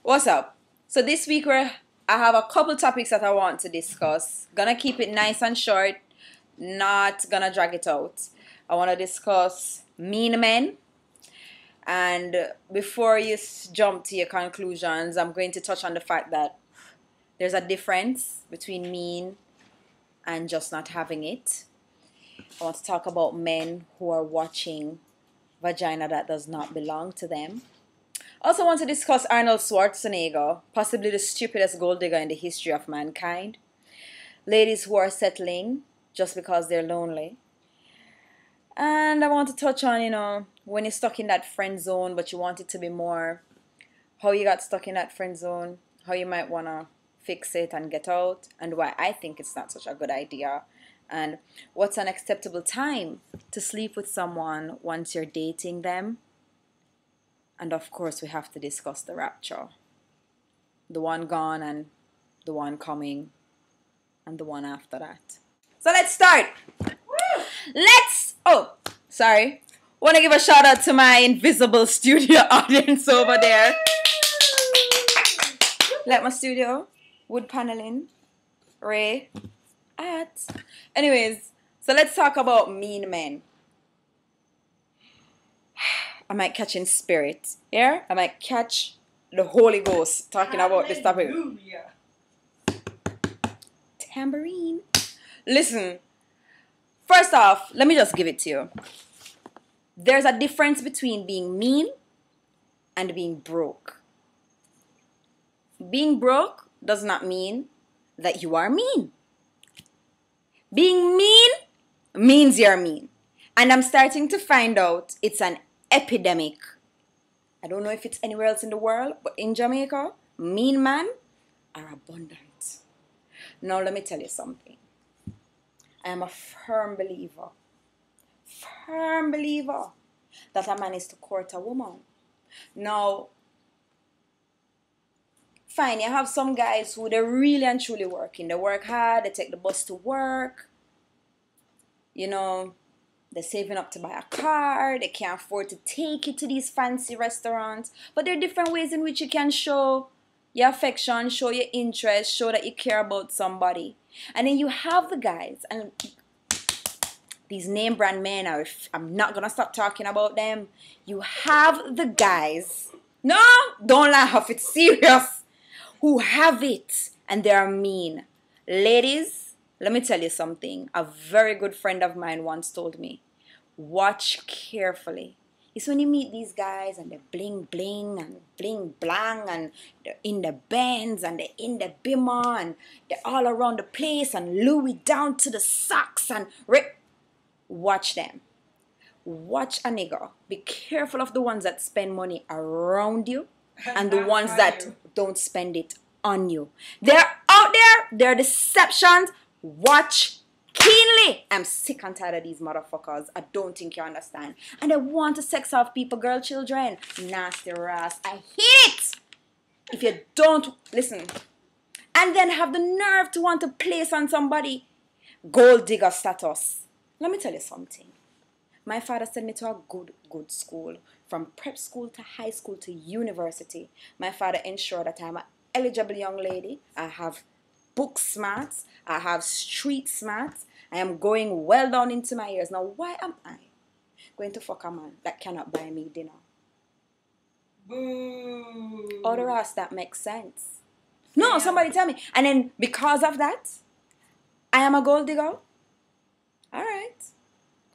What's up? So this week I have a couple topics that I want to discuss. Gonna keep it nice and short, not gonna drag it out. I want to discuss mean men. And before you jump to your conclusions, I'm going to touch on the fact that there's a difference between mean and just not having it. I want to talk about men who are watching vagina that does not belong to them. I also want to discuss Arnold Schwarzenegger, possibly the stupidest gold digger in the history of mankind. Ladies who are settling just because they're lonely. And I want to touch on, when you're stuck in that friend zone, but you want it to be more, how you got stuck in that friend zone, how you might want to fix it and get out, and why I think it's not such a good idea, and what's an acceptable time to sleep with someone once you're dating them. And of course, we have to discuss the rapture. The one gone and the one coming and the one after that. So let's start. Want to give a shout out to my invisible studio audience over there. Like my studio, wood paneling, Ray, at. Anyways, so let's talk about mean men. I might catch in spirit. Yeah? I might catch the Holy Ghost talking about this topic. Tambourine. Listen. First off, let me just give it to you. There's a difference between being mean and being broke. Being broke does not mean that you are mean. Being mean means you're mean. And I'm starting to find out it's an epidemic. I don't know if it's anywhere else in the world, but in Jamaica, mean men are abundant. Now let me tell you something. I am a firm believer that a man is to court a woman. Now, fine, you have some guys who they're really and truly working. They work hard, they take the bus to work, they're saving up to buy a car. They can't afford to take you to these fancy restaurants. But there are different ways in which you can show your affection, show your interest, show that you care about somebody. And then you have the guys, and these name brand men, I'm not going to stop talking about them. You have the guys, no, don't laugh, it's serious, who have it and they are mean. Ladies, let me tell you something. A very good friend of mine once told me, watch carefully. It's when you meet these guys and they're bling bling and bling blang and they're in the Benz and they're in the Beamer and they're all around the place and Louis down to the socks and watch them. Watch a nigga. Be careful of the ones that spend money around you and the ones that don't spend it on you. They're out there. They're deceptions. Watch keenly. I'm sick and tired of these motherfuckers. I don't think you understand. And they want to sex off people, girl, children. Nasty ass. I hate it. If you don't listen. And then have the nerve to want to place on somebody gold digger status. Let me tell you something. My father sent me to a good school. From prep school to high school to university. My father ensured that I'm an eligible young lady. I have book smarts. I have street smarts. I am going well down into my years. Now, why am I going to fuck a man that cannot buy me dinner? Boo. Or else that makes sense. No, somebody tell me. And then because of that, I am a gold digger. All right.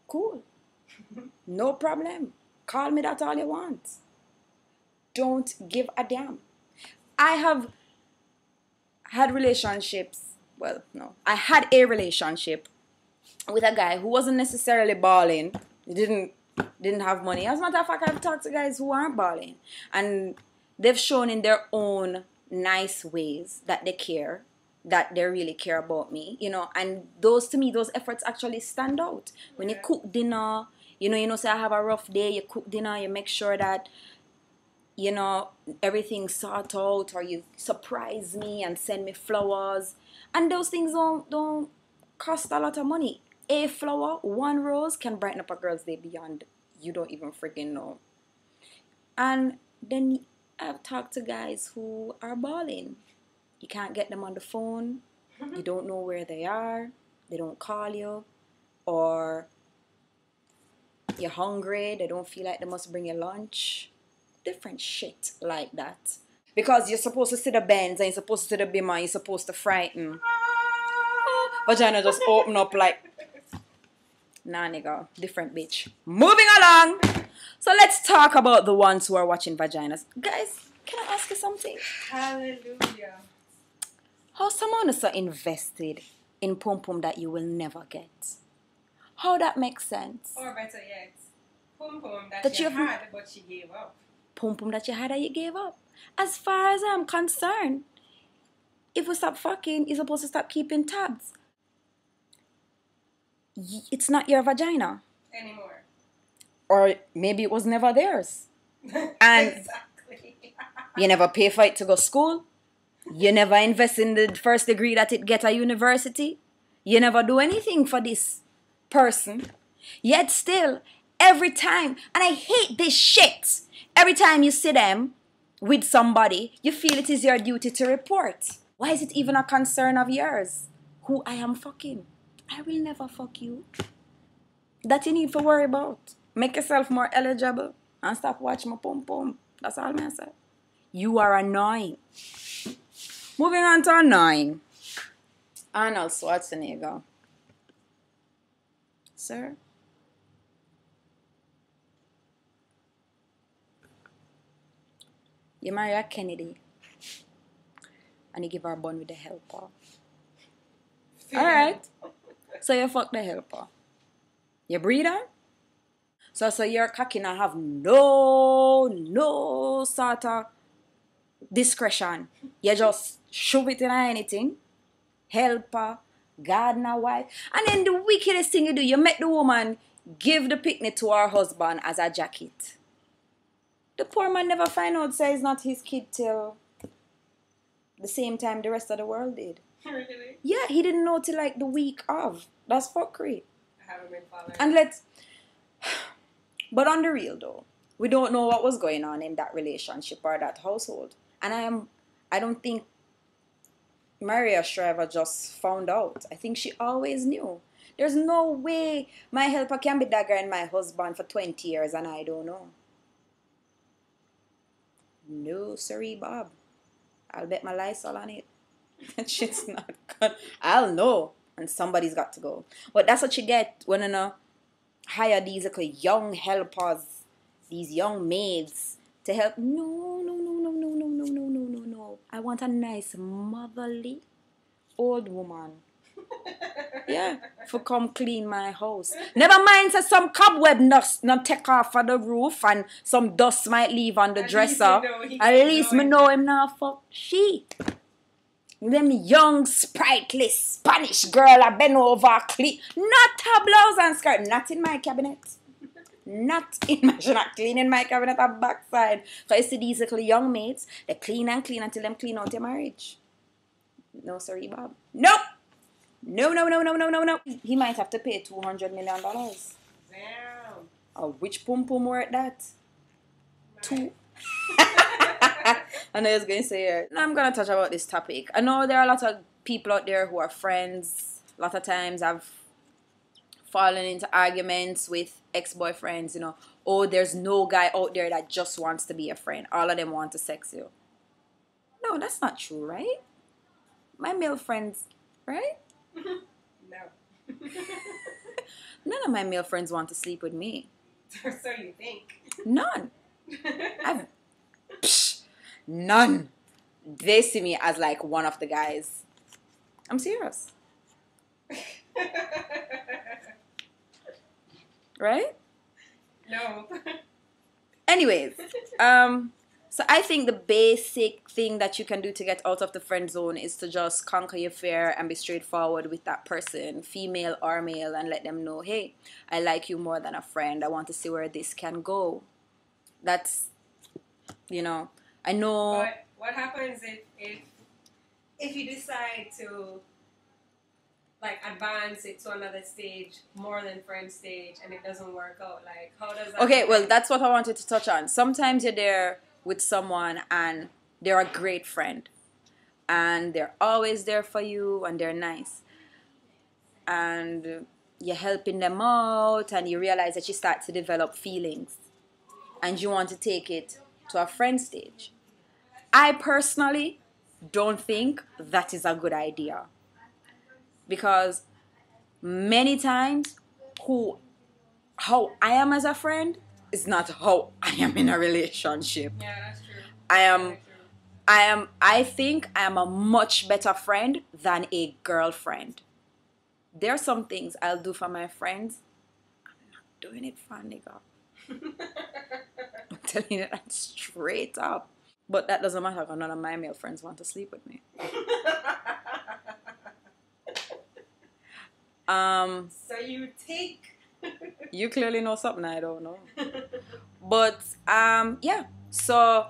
Cool. No problem. Call me that all you want. Don't give a damn. I have had relationships. Well, no. I had a relationship with a guy who wasn't necessarily balling. He didn't have money. As a matter of fact, I've talked to guys who aren't balling. And they've shown in their own nice ways that they care. That they really care about me. And to me, those efforts actually stand out. When you cook dinner, say I have a rough day, you cook dinner, you make sure that everything's sorted out, or you surprise me and send me flowers. And those things don't cost a lot of money. A flower, one rose can brighten up a girl's day beyond you don't even freaking know. And then I've talked to guys who are balling. You can't get them on the phone. You don't know where they are. They don't call you. Or you're hungry. They don't feel like they must bring you lunch. Different shit like that. Because you're supposed to see the bends and you're supposed to see the bimmer and you're supposed to frighten. Vagina just open up like, nah nigga, different bitch. Moving along. So let's talk about the ones who are watching vaginas. Guys, can I ask you something? Hallelujah. How someone is so invested in pum pum that you will never get? How that makes sense? Or better yet, pum pum that That she you've- had but she gave up. Pum pum that you had that you gave up. As far as I'm concerned, if we stop fucking, you're supposed to stop keeping tabs. It's not your vagina. Anymore. Or maybe it was never theirs. And exactly. you never pay for it to go to school. You never invest in the first degree that it get a university. You never do anything for this person. Yet still, every time, and I hate this shit, every time you see them with somebody, you feel it is your duty to report. Why is it even a concern of yours? Who I am fucking. I will never fuck you. That you need to worry about. Make yourself more eligible and stop watching my pum pum. That's all I say. You are annoying. Moving on to annoying. Arnold Schwarzenegger. Sir? You marry a Kennedy and you give her a bun with the helper. Alright. So you fuck the helper. You breed her? So your cocky not have no sort of discretion. You just shove it in anything. Helper, gardener wife. And then the wickedest thing you do, you make the woman give the picnic to her husband as a jacket. The poor man never find out say it's not his kid till the same time the rest of the world did. Really? Yeah, he didn't know till like the week of. That's fuckery. I haven't been following. And but on the real though, we don't know what was going on in that relationship or that household. And I don't think Maria Shriver just found out. I think she always knew. There's no way my helper can be dagger and my husband for 20 years and I don't know. No, sorry, Bob. I'll bet my Lysol on it. That shit's not good. I'll know. And somebody's got to go. But that's what you get when you hire these like, young helpers, these young maids to help. No. I want a nice motherly old woman. Yeah, for come clean my house. Never mind, say some cobweb not take off of the roof and some dust might leave on the dresser. At least me know him now fuck shit. Them young, sprightly Spanish girl I been over clean. Not her blouse and skirt. Not in my cabinet. Not in my, she not cleaning my cabinet at backside. So you see these little young maids, they clean and clean until them clean out your marriage. No, sorry, Bob. Nope. No. He might have to pay $200 million. Damn. Oh, which pum pum worth that? Two. I know I was going to say it. Now I'm going to touch about this topic. I know there are a lot of people out there who are friends. A lot of times I've fallen into arguments with ex-boyfriends, Oh, there's no guy out there that just wants to be a friend. All of them want to sex you. No, that's not true, right? My male friends, right? No. None of my male friends want to sleep with me. So you think? None. None. They see me as like one of the guys. I'm serious. Right? No. Anyways, so I think the basic thing that you can do to get out of the friend zone is to just conquer your fear and be straightforward with that person, female or male, and let them know, hey, I like you more than a friend. I want to see where this can go. That's, I know. But what happens if you decide to like advance it to another stage, more than friend stage, and it doesn't work out? Like, how does that Okay, work? well, that's what I wanted to touch on. Sometimes you're there with someone and they're a great friend and they're always there for you and they're nice, and you're helping them out and you realize that you start to develop feelings and you want to take it to a friend stage. I personally don't think that is a good idea, because many times how I am as a friend is not how I am in a relationship. Yeah, that's true. I think I am a much better friend than a girlfriend. There are some things I'll do for my friends. I'm not doing it for a nigga. I'm telling you that straight up. But that doesn't matter because none of my male friends want to sleep with me. So you take. You clearly know something I don't know. But yeah. So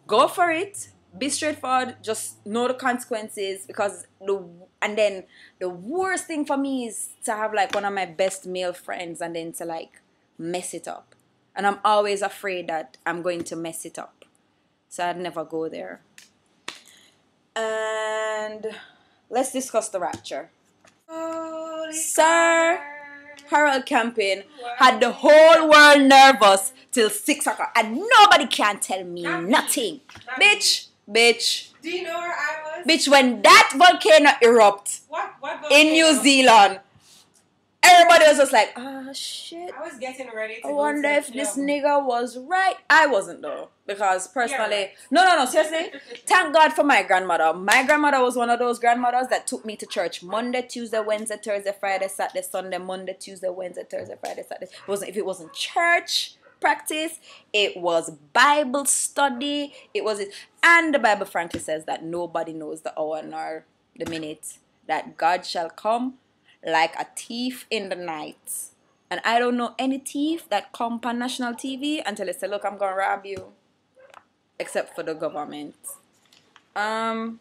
go for it. Be straightforward. Just know the consequences, because and then the worst thing for me is to have like one of my best male friends and then to like mess it up. And I'm always afraid that I'm going to mess it up. So I'd never go there. And let's discuss the Rapture. Sir Harold Camping had the whole world nervous till 6 o'clock and nobody can tell me nothing. Bitch. Do you know where I was? Bitch, when that volcano erupt What volcano? in New Zealand, everybody was just like, oh shit. I was getting ready to I wonder go to if the this club. nigga was right. I wasn't though. Because personally, right. no, seriously. Thank God for my grandmother. My grandmother was one of those grandmothers that took me to church Monday, Tuesday, Wednesday, Thursday, Friday, Saturday, Sunday, Monday, Tuesday, Wednesday, Thursday, Friday, Saturday. If it wasn't church practice, it was Bible study. And the Bible frankly says that nobody knows the hour nor the minute that God shall come like a thief in the night. And I don't know any thief that come on national TV until they say, look, I'm going to rob you. Except for the government. But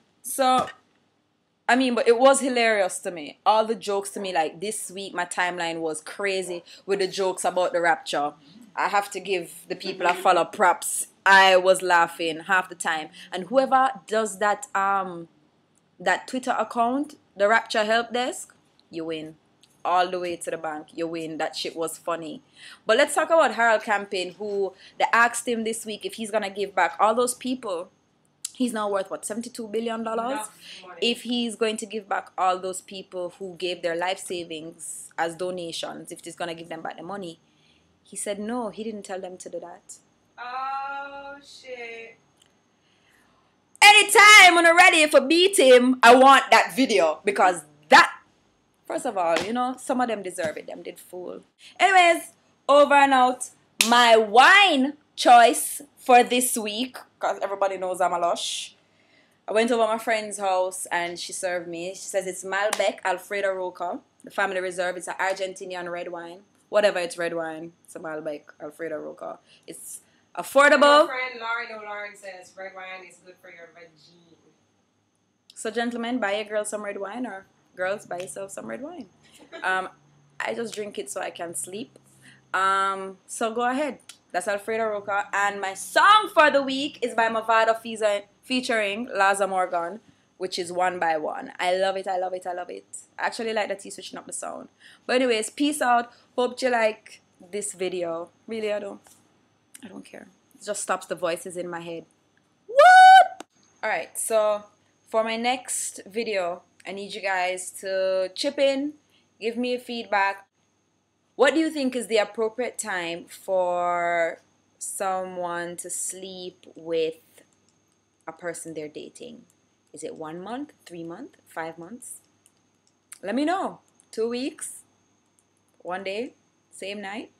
it was hilarious to me. All the jokes to me, like this week, my timeline was crazy with the jokes about the Rapture. I have to give the people I follow props. I was laughing half the time. And whoever does that Twitter account, the Rapture Help Desk, you win. All the way to the bank, you win. That shit was funny. But let's talk about Harold Camping, who they asked him this week if he's gonna give back all those people. He's now worth what, $72 billion? If he's going to give back all those people who gave their life savings as donations, if he's gonna give them back the money. He said no, he didn't tell them to do that. Oh shit. Anytime when I'm ready for beat him, I want that video, because that, first of all, some of them deserve it. Them did fool. Anyways, over and out. My wine choice for this week, because everybody knows I'm a lush. I went over my friend's house and she served me. She says it's Malbec Alfredo Roca. The family reserve. It's an Argentinian red wine. Whatever, it's red wine. It's a Malbec Alfredo Roca. It's affordable. My friend Lauren says red wine is good for your vagina. So gentlemen, buy your girl some red wine, or girls, buy yourself some red wine. I just drink it so I can sleep. So go ahead. That's Alfredo Roca. And my song for the week is by Mavado featuring Laza Morgan, which is One by One. I love it. I actually like that he's switching up the sound. But anyways, peace out. Hope you like this video. Really, I don't care. It just stops the voices in my head. What? Alright, so for my next video, I need you guys to chip in, give me a feedback. What do you think is the appropriate time for someone to sleep with a person they're dating? Is it 1 month, 3 months, 5 months? Let me know. 2 weeks, 1 day, same night.